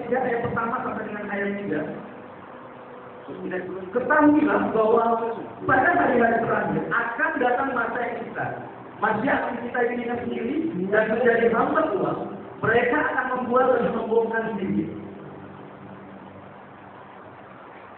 3 ayat pertama sampai dengan ayat 3. Ketahuilah bahwa pada hari-hari terakhir akan datang masa yang kita. Masih akan kita ini sendiri dan menjadi hamba Tuhan. Mereka akan membuat dan membongkar sendiri.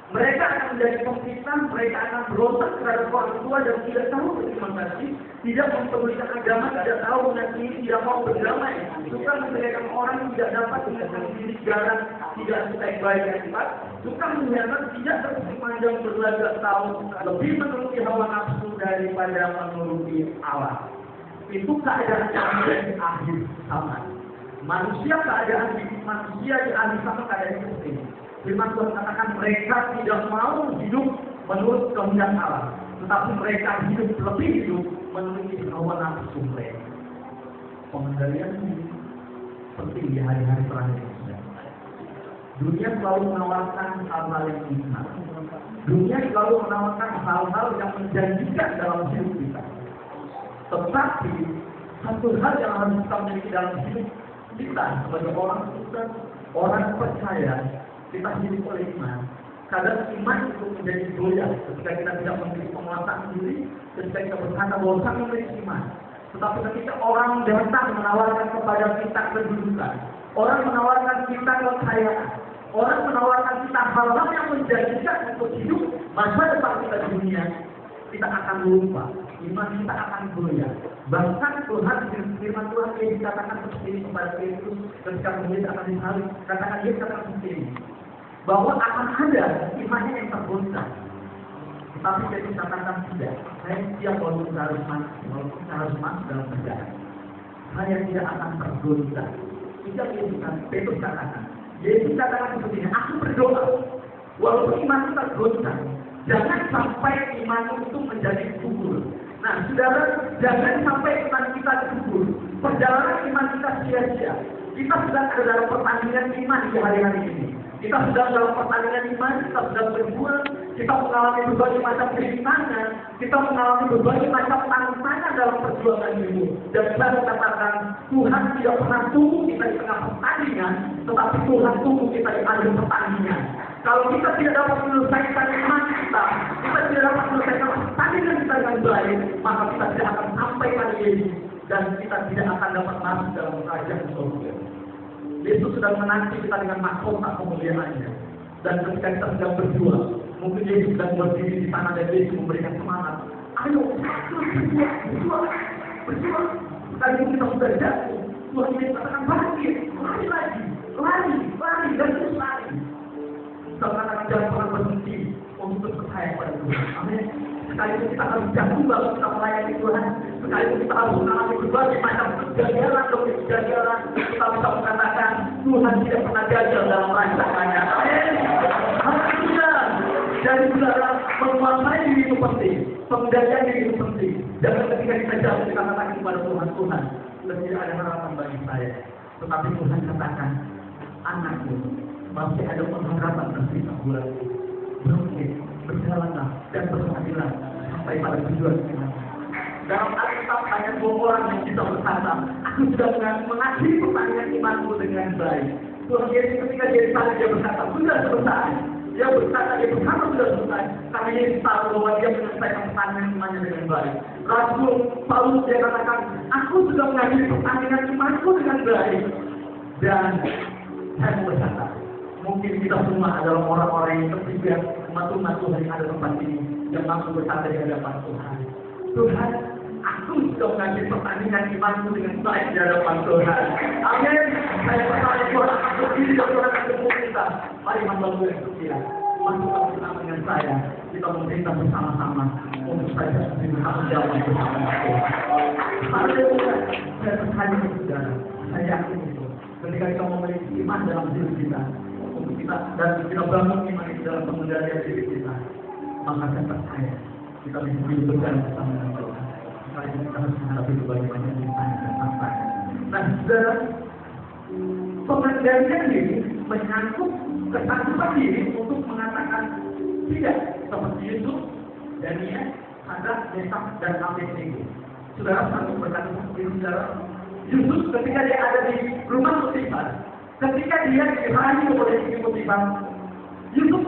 Mereka akan menjadi pemfitnah, mereka akan berontak terhadap orang tua dan tidak tahu berterima kasih, tidak mempedulikan agama, tidak tahu mengasihi, tidak mau berdamai, suka menceraikan orang, tidak dapat mengatur diri garang, tidak suka yang baik dan sifat, suka mengkhianat, tidak terpanjang berlagak tahun, lebih menuruti hawa nafsu daripada menuruti Allah. Itu keadaan di akhir zaman. Manusia keadaan di akhir zaman keadaan seperti ini. Firman Tuhan katakan mereka tidak mau hidup menurut kehendak Allah, tetapi mereka lebih hidup menuruti hawa nafsu mereka. Pengendalian ini penting di hari-hari terakhir ini. Dunia selalu menawarkan hal-hal yang nikmat. Dunia selalu menawarkan hal-hal yang menjanjikan dalam hidup kita. Tetapi satu hal yang harus kita miliki dalam hidup kita sebagai orang Kristen, orang percaya, kita hidup oleh iman. Kadang iman itu menjadi goyah ketika kita tidak memiliki penguasaan diri, ketika kita berkata bahwa kami memiliki iman. Tetapi ketika orang datang menawarkan kepada kita kedudukan, orang menawarkan kita kekayaan, orang menawarkan kita hal-hal yang menjanjikan untuk hidup masa depan kita di dunia, kita akan lupa, iman kita akan goyah. Bahkan Tuhan, firman Tuhan yang dikatakan seperti ini kepada Yesus ketika Yesus akan disalib, katakan Yesus akan seperti ini, bahwa akan ada imannya yang tergoncang. Tetapi Yesus katakan tidak, saya siap walaupun harus masuk dalam penjara, saya tidak akan tergoncang. Itu yang Yesus katakan. Yesus katakan seperti ini, aku berdoa walaupun iman kita tergoncang, jangan sampai iman itu menjadi gugur. Nah, saudara, jangan sampai iman kita gugur. Perjalanan iman kita sia-sia. Kita sedang ada dalam pertandingan iman di hari-hari ini. Kita sedang dalam pertandingan iman, kita sedang berjuang, kita mengalami berbagai macam rintangan, kita mengalami berbagai macam tantangan dalam perjuangan ini. Dan saya katakan, Tuhan tidak pernah tunggu kita di tengah pertandingan, tetapi Tuhan tunggu kita di akhir pertandingan. Kalau kita tidak dapat menyelesaikan iman kita tidak dapat menyelesaikan pertandingan kita dengan baik, maka kita tidak akan sampai pada Yesus dan kita tidak akan dapat masuk dalam kerajaan surga. Yesus sedang menanti kita dengan mahkota kemuliaannya. Dan ketika kita sedang berjuang, mungkin Yesus sedang berdiri di sana dan Yesus memberikan semangat. Ayo, berjuang. Sekalipun kita sudah jatuh, Tuhan Yesus katakan bangkit, lari lagi, lari dan terus lari. Kita katakan jangan pernah berhenti untuk percaya pada Tuhan. Amin. Sekalipun kita harus jatuh baru kita melayani Tuhan. Sekalipun kita harus mengalami berbagai macam kegagalan demi kegagalan, kita bisa mengatakan Tuhan tidak pernah gagal dalam rancangannya. Amin. Alhamdulillah. Jadi saudara, menguasai diri itu penting, pengendalian diri itu penting. Jangan ketika kita jatuh kita katakan kepada Tuhan, tidak ada harapan bagi saya. Tetapi Tuhan katakan, anakku, masih ada pengharapan tersisa buatmu. Bangkit, berjalanlah dan bersadilah sampai pada tujuan kita. Dalam Alkitab hanya 2 orang yang bisa berkata, aku sudah mengakhiri pertandingan imanku dengan baik. Tuhan Yesus ketika dia disalib dia berkata, sudah selesai. Dia berkata sudah selesai. Karena Yesus tahu bahwa dia menyelesaikan pertandingan imannya dengan baik. Rasul Paulus dia katakan, aku sudah mengakhiri pertandingan imanku dengan baik. Dan saya mau berkata, mungkin kita semua adalah orang-orang yang tertiga umat-umat Tuhan yang ada tempat ini yang mampu berkata di hadapan Tuhan. Tuhan, aku sudah mengakhiri pertandingan imanku dengan baik di hadapan Tuhan. Amin. Saya percaya Tuhan akan berdiri dan Tuhan akan ketemu kita. Mari hamba-Mu yang setia, masuklah bersama dengan saya. Kita memerintah bersama-sama untuk saja bertanggung jawab bersama Tuhan. Haleluya. Saya percaya saudara, saya yakin itu. Ketika kita memiliki iman dalam diri kita, kita dan kita bangun iman itu dalam pengendalian diri kita, maka saya percaya kita bisa hidup berjalan bersama dengan Tuhan. Kali ini kita harus menghadapi berbagai macam rintangan dan tantangan. Nah, saudara, pengendalian diri menyangkut kesanggupan diri untuk mengatakan tidak seperti Yusuf, Daniel, Shadrach, Meshach, dan Abednego. Saudara sanggup berkata seperti itu, saudara. Yusuf ketika dia ada di rumah Potifar, Ketika dia dirayu oleh Ibu Yusuf